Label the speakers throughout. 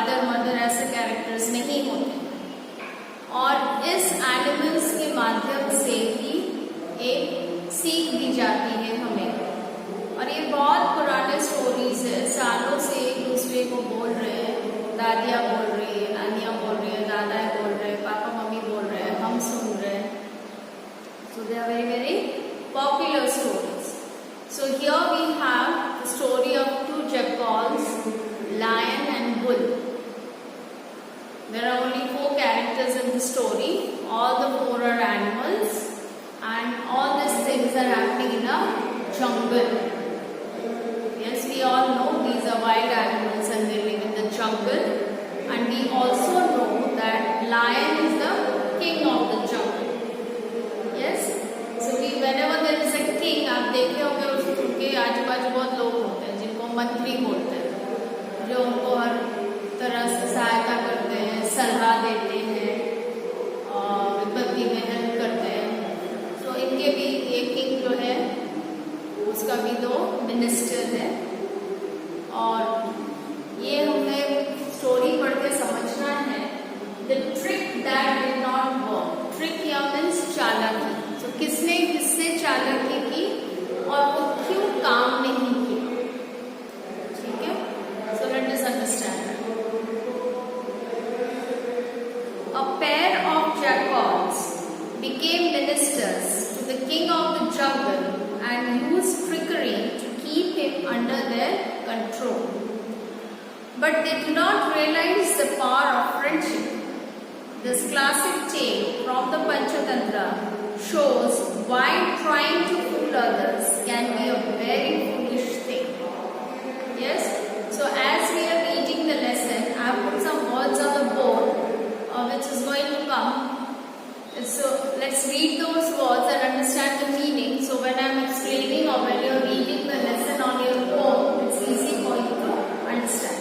Speaker 1: Father mother ऐसे characters नहीं होते, और इस एनिमल्स के माध्यम से ही एक सीख दी जाती है हमें। और ये बहुत पुराने स्टोरीज है, सालों से एक दूसरे को बोल रहे हैं, दादियाँ बोल रही है, नानियाँ बोल रही है, दादा बोल रहे हैं, पापा मम्मी बोल रहे हैं, हम सुन रहे हैं। So they are very very popular stories. So here we have the story of two jackals, lion and bull. There are only 4 characters in the story. All the 4 are animals, and all these things are happening in a jungle. Yes, we all know these are wild animals and they live in the jungle. And we also know that lion is the king of the jungle. Yes, so whenever there is a king, आप देखे होंगे उसके आजू बाजू बहुत लोग होते हैं जिनको मंत्री बोलते हैं, जो उनको हर तरह से सहायता करते हैं, सलाह देते हैं और विपत्ति में हेल्प करते हैं। तो इनके भी एक किंग जो है उसका भी 2 मिनिस्टर है। और ये हमें स्टोरी पढ़ के समझना है the trick that did not work. Trick या मीन्स चालाकी। तो किसने किससे चालाकी की और वो क्यों काम नहीं किया, ठीक है। So let us understand. A pair of jackals became ministers to the king of the jungle and used trickery to keep him under their control. But they do not realize the power of friendship. This classic tale from the Panchatantra shows why trying to fool others can be a very foolish thing. Yes? So as we are reading the lesson, I have put some words on the board which is going to come. So let's read those words and understand the meaning. So when I am explaining or when you are reading the lesson on your own, it's easy for you to understand.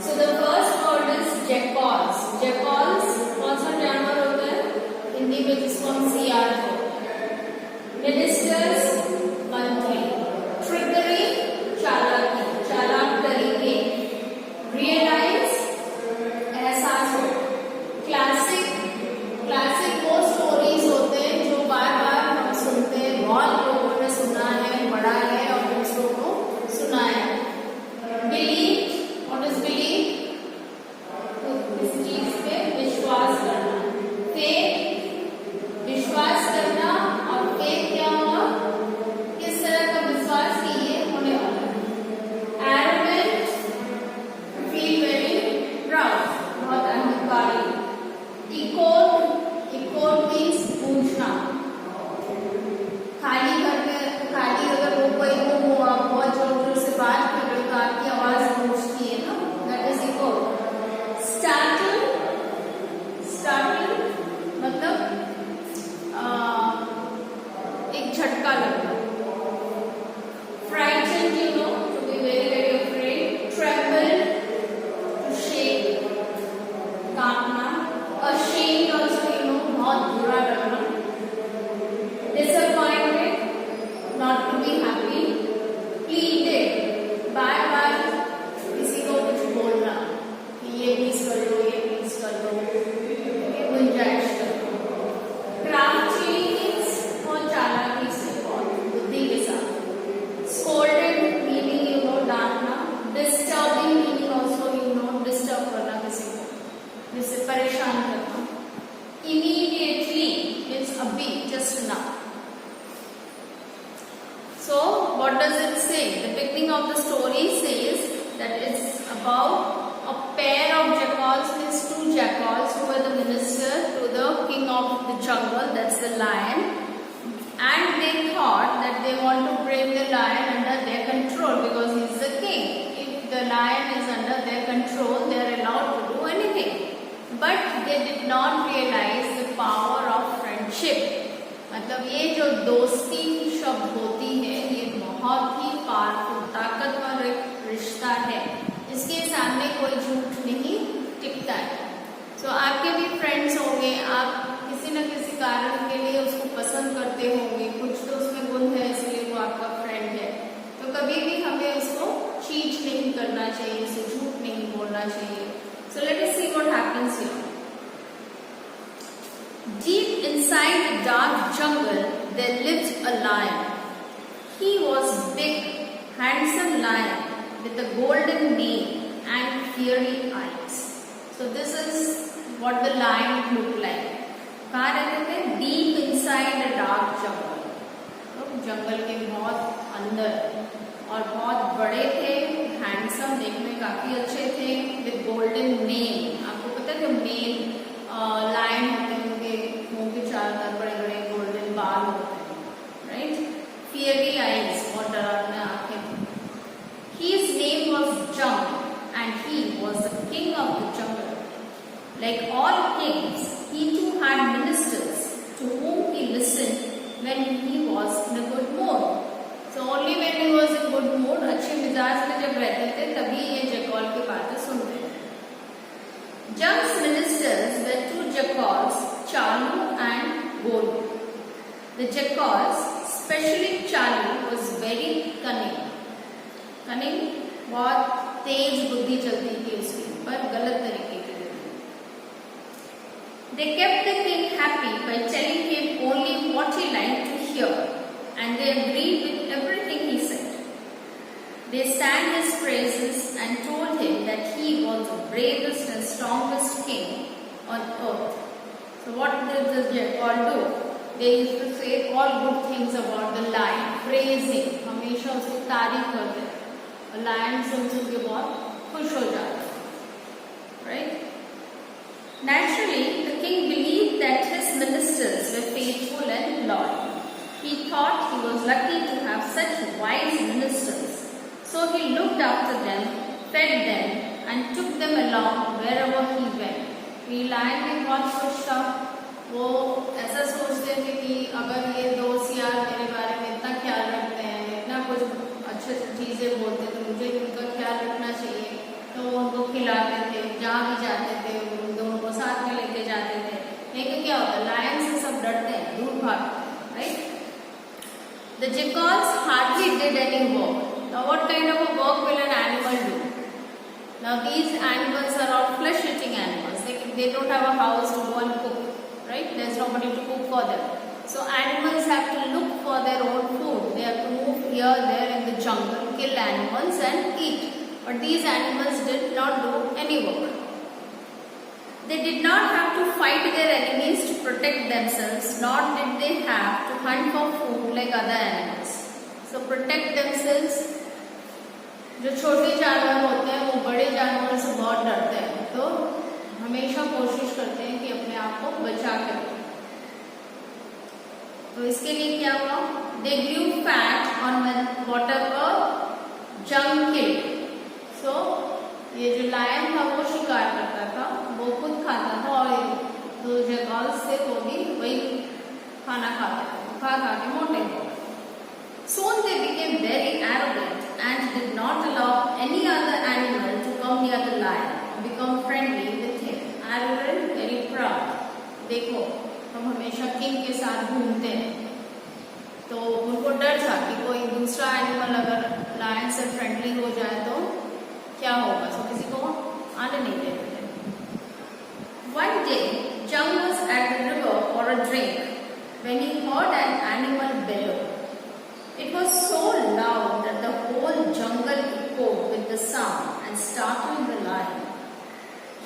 Speaker 1: So the first word is jackals. Jackals कौन सा जानवर होता है हिंदी में जिसको हम सियार बोलते हैं। मिनिस्टर्स मंत्री, ट्रिकरी चालाकी, चालाक तरीके, रियलाइज एहसास हो, क्लासिक वो स्टोरीज होते हैं जो बार बार हम सुनते हैं, बहुत लोगों ने सुना है, पढ़ा है और दूसरों को सुनाया। Believe, what is believe? इस चीज पे विश्वास करना। फेथ, विश्वास करना। और फेथ क्या होगा? किस तरह का विश्वास कि ये होने वाला है। एरोगेंट, फील वेरी प्राउड, बहुत अहंकारी। इकोट मीन्स पूछना। खाली अगर वो कोई हो आप बहुत जोर जोर से बात कर रहे हो तो आपकी आवाज गूंजती है ना, दैट इज इकोट। स्टार्टल मतलब एक झटका लगना। Frighten, you know, to be very very afraid. Tremble, to shake, कांपना। ashamed also, you know, बहुत बुरा लगना। disappointed, not to be happy। pleaded, बार बार किसी को कुछ बोलना कि ये प्लीज कर लो, ये प्लीज कर लो, ये गुंजाइश कर लो। crafty means बहुत चालाकी से, बहुत बुद्धि के साथ। scolded meaning, you know, डांटना। disturbing meaning also, you know, disturb करना किसी को, जिससे परेशान करना। Immediately means अभी, just now. So what does it say? The beginning of the story says that it's about a pair of jackals, means 2 jackals who were the minister to the king of the jungle, that's the lion, and they thought that they want to bring the lion under their control because he is the king. If the lion is under their control, they are allowed to do anything. But they did not realize the power of friendship. मतलब ये जो दोस्ती शब्द होती है ये बहुत ही powerful, ताकतवर एक रिश्ता है, इसके सामने कोई झूठ नहीं टिकता है। तो आपके भी फ्रेंड्स होंगे, आप किसी न किसी कारण के लिए उसको पसंद करते होंगे, कुछ तो उसमें गुण है इसलिए वो आपका फ्रेंड है। तो कभी भी हमें उसको चीट नहीं करना चाहिए, उसे झूठ नहीं बोलना Deep inside the dark jungle, there lived a lion. He was big, handsome lion with a golden mane and fiery eyes. So this is what the lion looked like. कहाँ रहते थे? Deep inside a dark jungle. तो जंगल के बहुत अंदर और बहुत बड़े थे, हैंडसम, देखने में काफी अच्छे थे, विद गोल्डन मेन. आपको पता है मेन लायन होते हैं, उनके मुंह के चारों तरफ बड़े बड़े गोल्डन बाल होते हैं, राइट? फियरी आईज, और डरावने आंखें. His name was Jung and he was the king of the jungle. Like all kings, he too had ministers to whom he listened when he was in a good mood. So only when he was in good mood, अच्छे मिजाज में जब रहते थे, तभी ये jackal की बातें सुनते थे. Jung's ministers were two jackals, Chalu and Golu. The jackals, especially Chalu, was very cunning. Cunning, बहुत तेज बुद्धि चलती थी उसकी, पर गलत तरीके की बुद्धि. They kept the king happy by telling him only what he liked to hear, and they agreed with everything he said. They sang his praises and told him that he was the bravest and strongest king on earth. So what did the jackal do? They used to say all good things about the lion, praising, हमेशा उसकी तारीफ करते हैं. और lion सुन के बहुत खुश हो जाते हैं, right? Naturally, the king believed that his ministers were faithful and loyal. He thought he was lucky to have such wise ministers. So he looked after them, fed them, and took them along wherever he went. ये lion भी बहुत खुश था. वो ऐसा सोचते थे कि अगर ये दोस्त यार मेरे बारे में इतना ख्याल रखते हैं, इतना कुछ अच्छी चीज़ें बोलते, तो मुझे उनका ख्याल रखना चाहिए. तो वो उनको खिलाते थे, जहाँ भी जाते थे उन दोनों को साथ में लेके जाते थे. लेकिन क्या होता है, लायन से सब डरते हैं, दूर भागते हैं, right? The jackals hardly did any work. Now what kind of a work will an animal do? Now these animals are all flesh-eating animals. They don't have a house to go and cook, right? There's nobody to cook for them. So animals have to look for their own food. They have to move here, there in the jungle, kill animals and eat. But these animals did not do any work. They did not have to fight their enemies to protect themselves, nor did they have to hunt for food like other animals. So protect themselves. जो छोटे जानवर होते हैं वो बड़े जानवरों से बहुत डरते हैं, तो हमेशा कोशिश करते हैं कि अपने आप को बचा कर. तो इसके लिए क्या हुआ? They grew fat on whatever Jung killed. So ये जो लायन था वो शिकार करता था, वो खुद खाता था, और तो जैकल्स से वो भी वही खाना खाते थे, खा खा के मोटे हो. Soon they became very arrogant and did not allow any other animal to come near the lion or become friendly with him. Arrogant, very proud. देखो, हम हमेशा किंग के साथ घूमते हैं, तो उनको डर था कि कोई दूसरा एनिमल अगर लायन से फ्रेंडली हो जाए तो क्या होगा. तो किसी को आने नहीं देते थे. One day, Jung was at the river for a drink when he heard an animal bellow. It was so loud that the whole jungle echoed with the sound and startled the lion.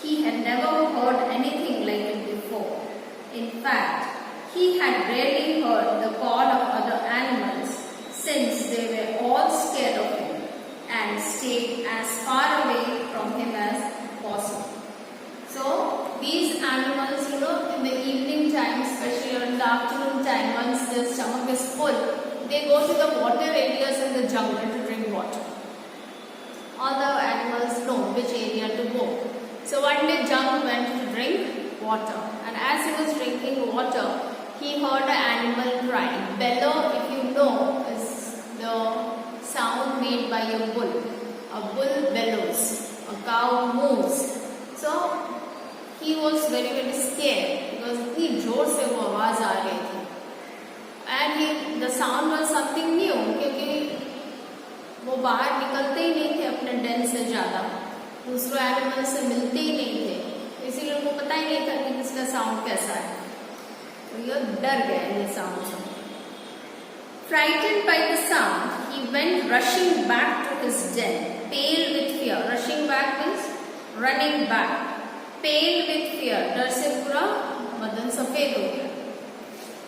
Speaker 1: He had never heard anything like it before. In fact, he had rarely heard the call of other animals, since they were all scared of him and stayed as far away from him as possible. So these animals, in the evening time, especially or in the afternoon time, once their stomach is full, they go to the water areas in the jungle to drink water. All the animals know which area to go. So one day Jung went to drink water, and as he was drinking water, he heard an animal crying. Bellow, if you know, is the sound made by a bull. A bull bellows, a cow moves. So he was very, very scared because इतनी जोर से वो आवाज आ रही थी. And the sound was something new, क्योंकि वो बाहर निकलते ही नहीं थे अपने डेन से ज़्यादा, दूसरे एनिमल से मिलते ही नहीं थे, इसीलिए उनको पता ही नहीं था कि इसका साउंड कैसा है. तो ये डर गया ये साउंड से. Frightened by the sound, he went rushing back to his den, pale with fear. Rushing back means running back. Pale with fear. डर से पूरा बदन सफेद हो गया.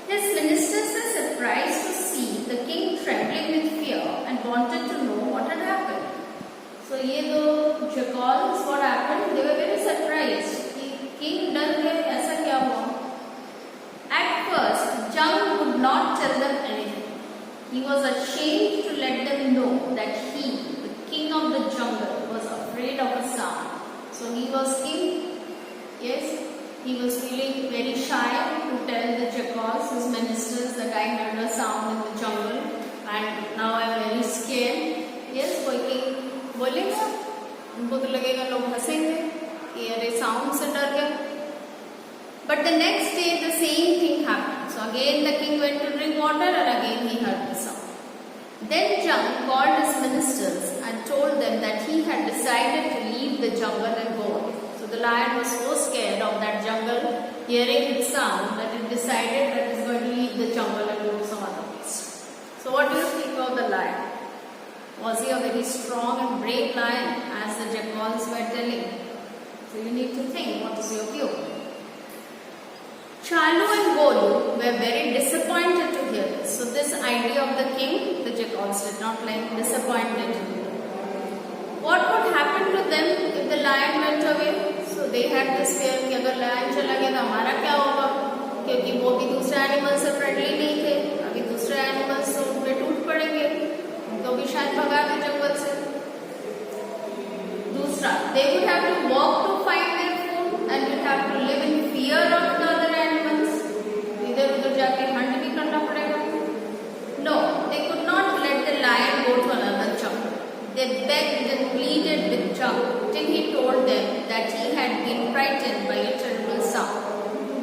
Speaker 1: His ministers were surprised to see the king trembling with fear and wanted to know what had happened. So ये दो jackals, what happened? They were very surprised. कि king डर गए, ऐसा क्या हुआ? At first, Jung would not tell them anything. He was ashamed to let them know that he, the king of the jungle, was afraid of a sound. So he was king. Yes, he was feeling very shy to tell the jackals, his ministers, that I heard a sound in the jungle and now I am very scared. Yes, कोई king बोलेगा, उनको तो लगेगा लोग हंसेंगे कि अरे sound से डर गया. But the next day the same thing happened. So again the king went to drink water and again he heard the sound. Then Jung called his ministers and told them that he had decided to leave the jungle and go away. So the lion was so scared of that jungle hearing its sound that it decided that it is going to leave the jungle and go to some other place. So what do you think of the lion? Was he a very strong and brave lion as the jackals were telling? So you need to think, what is your view? Chalu and Golu were very disappointed to hear this. So this idea of the king, the jackals did not like, disappointed. What would happen to them if the lion went away? So they had this fear कि अगर lion चला गया तो हमारा क्या होगा? क्योंकि वो भी दूसरे animals से friendly नहीं थे. अभी दूसरे animals तो उन पे टूट पड़ेंगे. उनको भी शायद भगा दे जंगल से. दूसरा, they would have to walk to find their food and would have to live in fear of the other animals. इधर उधर जाके hunt भी करना पड़ेगा. No, they could not let the lion go to another jungle. They begged and pleaded with Jung till he told them that he had been frightened by a terrible sound.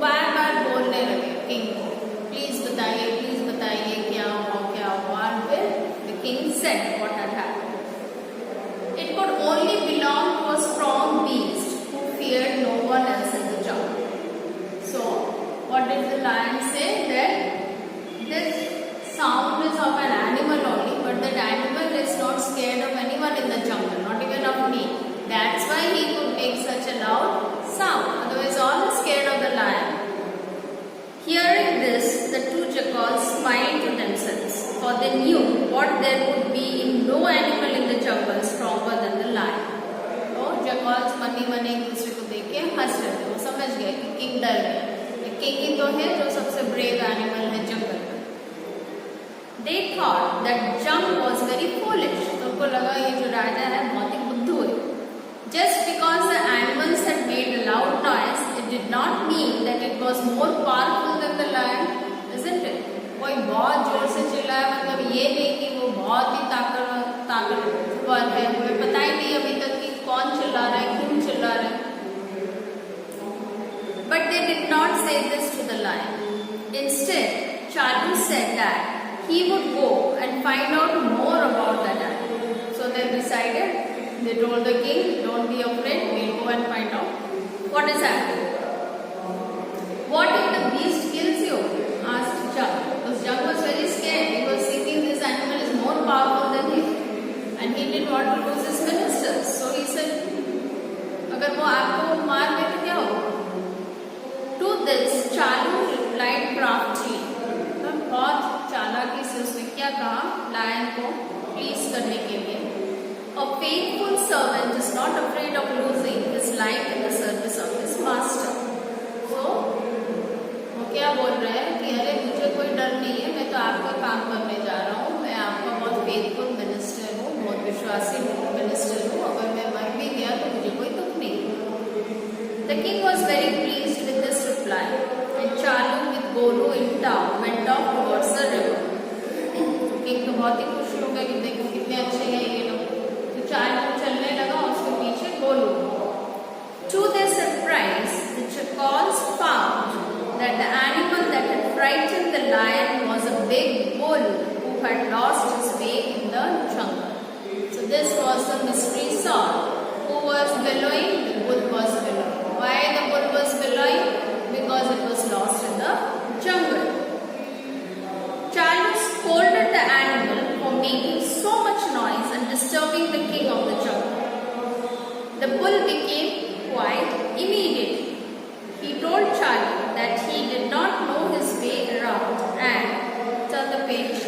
Speaker 1: बार-बार बोलने लगे king को, please बताइए क्या हुआ. And फिर the king said what had happened. It could only belong to a strong beast who feared no one else in the jungle. So what did the lion say? That this sound is of an animal only, but that animal is not scared of anyone in the jungle, not even of me. That's why he could make such a loud sound. Otherwise all are scared of the lion. Hearing this, the two jackals smiled to themselves, for they knew what there would be in no animal in the jungle stronger than the lion. तो jackals money एक दूसरे को देख के हंस रहे थे. वो समझ गए कि किंग डर गया. किंग ही तो है जो सबसे ब्रेव एनिमल है जंगल में. They thought that Jung was very foolish. तो उनको लगा ये जो राजा है बहुत ही बुद्धू है. Just because the animals had made a loud noise, it did not mean that it was more powerful than the lion, isn't it? कोई बहुत जोर से चिल्लाया मतलब ये नहीं कि वो बहुत ही ताकतवर है. हमें पता ही नहीं अभी तक कि कौन चिल्ला रहा है, क्यों चिल्ला रहा है. But they did not say this to the lion. Instead, Chalu said that he would go and find out more about that animal. So they decided. They told the king, don't be afraid, we'll go and find out what is happening. What if the beast kills you? Asked Jung. Because Jung was very scared. He was thinking this animal is more powerful than him. And he didn't want to lose his ministers. So he said, अगर वो आपको मार दे तो क्या होगा? To this, Chalu replied craftily. बहुत चालाकी से उसने क्या कहा लायन को प्लीज करने के लिए. A faithful servant is not afraid of losing his life in the service of his master. So, वो क्या बोल रहे हैं कि अरे मुझे कोई डर नहीं है, मैं तो आपका काम करने जा रहा हूँ. मैं आपका बहुत फेथफुल मिनिस्टर हूँ, बहुत विश्वासी मिनिस्टर हूँ. अगर मैं मर भी गया तो मुझे कोई दुख नहीं. The king was very pleased with this reply, and Chalu with Golu in tow went off towards the river. तो king तो बहुत ही खुश हो गए कि देखो कितने अच्छे हैं ये लोग. Chalu चलने लगा, उसके पीछे Golu. To their surprise, the jackals found that the animal that had frightened the lion was a big bull who had lost his way in the jungle. So this was the mystery solved. Who was bellowing? The bull was bellowing. Why the bull was bellowing? Because it was lost in the jungle. Charlie scolded the animal for making so much noise and disturbing the king of the jungle. The bull became quiet immediately. He told Charlie that he did not know his way around and, turn the page,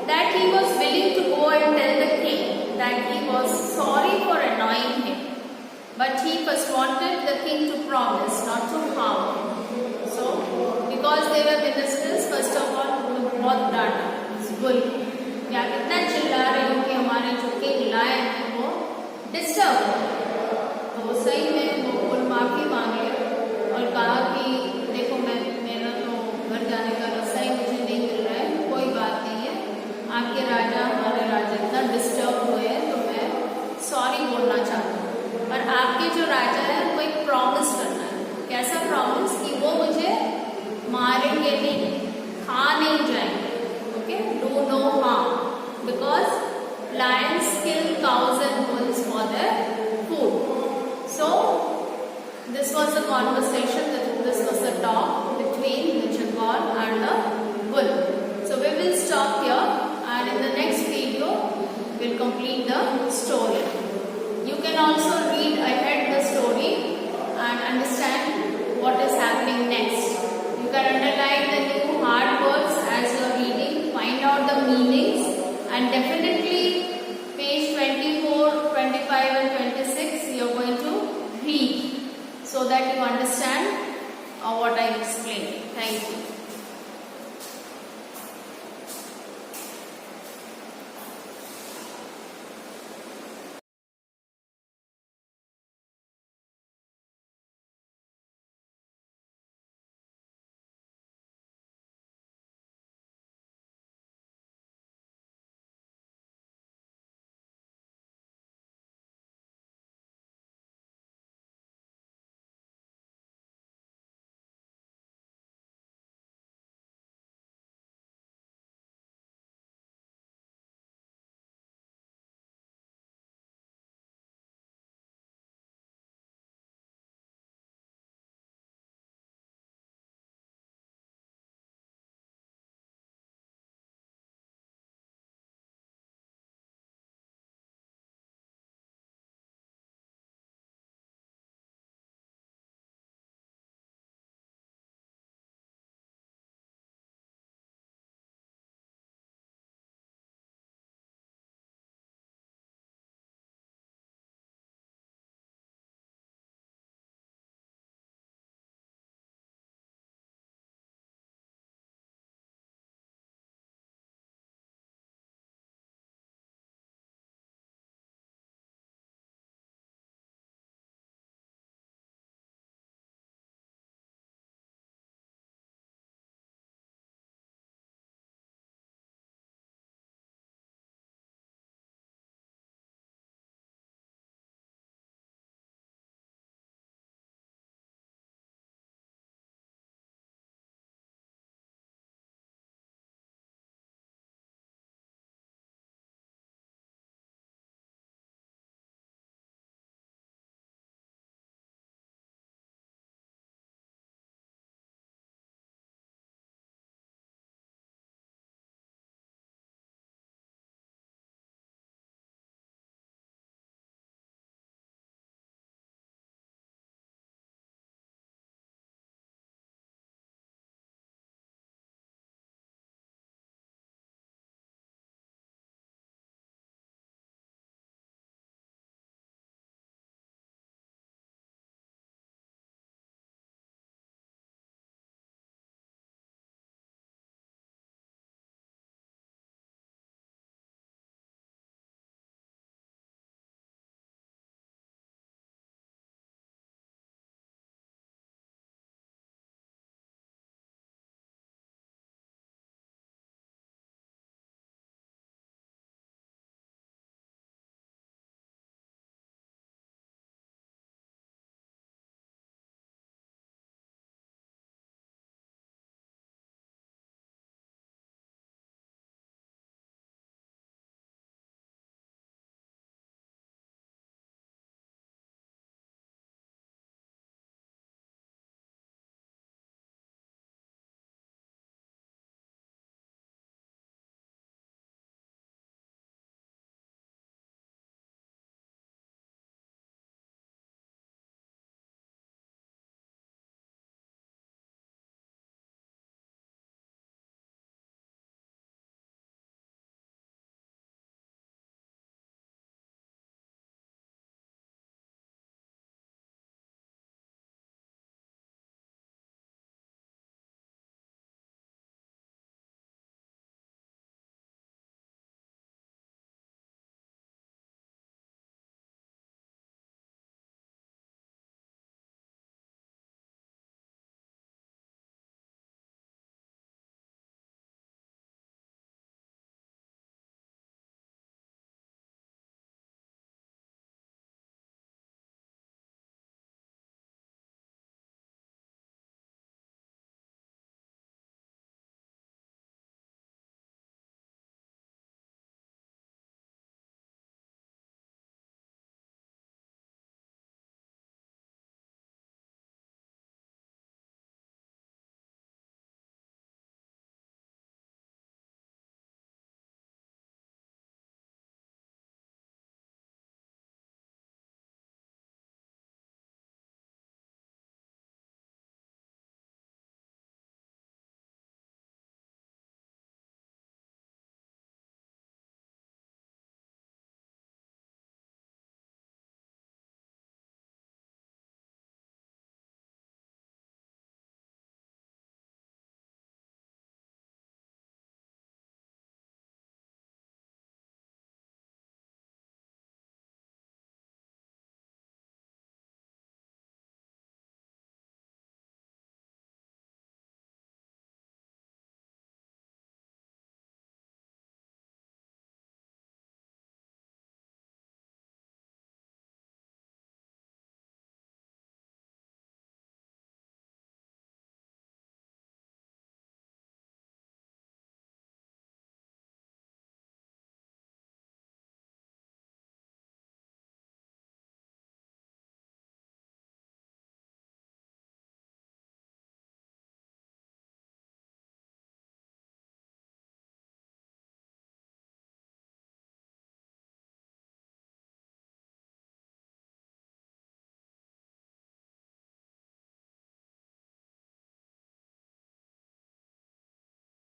Speaker 1: that he was willing to go and tell the king that he was sorry for annoying him. But he first wanted the king to promise not to harm him. So, because they were ministers, first of all, उन्होंने बहुत डांटा इस bull को। या कितना चिल्ला रहे हो कि हमारे जो किंग लायन है वो डिस्टर्ब हो। तो सही में वो बुल माफी मांगे और कहा कि देखो मेरा तो घर जाने का रास्ता ही मुझे नहीं मिल रहा है, कोई बात नहीं है, आपके राजा हमारे राजा इतना डिस्टर्ब हुए हैं तो मैं सॉरी बोलना चाहता हूँ। और आपके जो राजा है उनको एक प्रॉमिस करना है। कैसा प्रॉमिस? कि वो मुझे मारेंगे नहीं, खा नहीं जाएंगे। Okay, do no harm, because lions kill cows and bulls for their food. So this was a conversation, this was a talk between the jaguar and the bull. So we will stop here, and in the next video we'll complete the story. You can also read ahead the story and understand what is happening next. You can underline the new hard words as you are reading, find out the meanings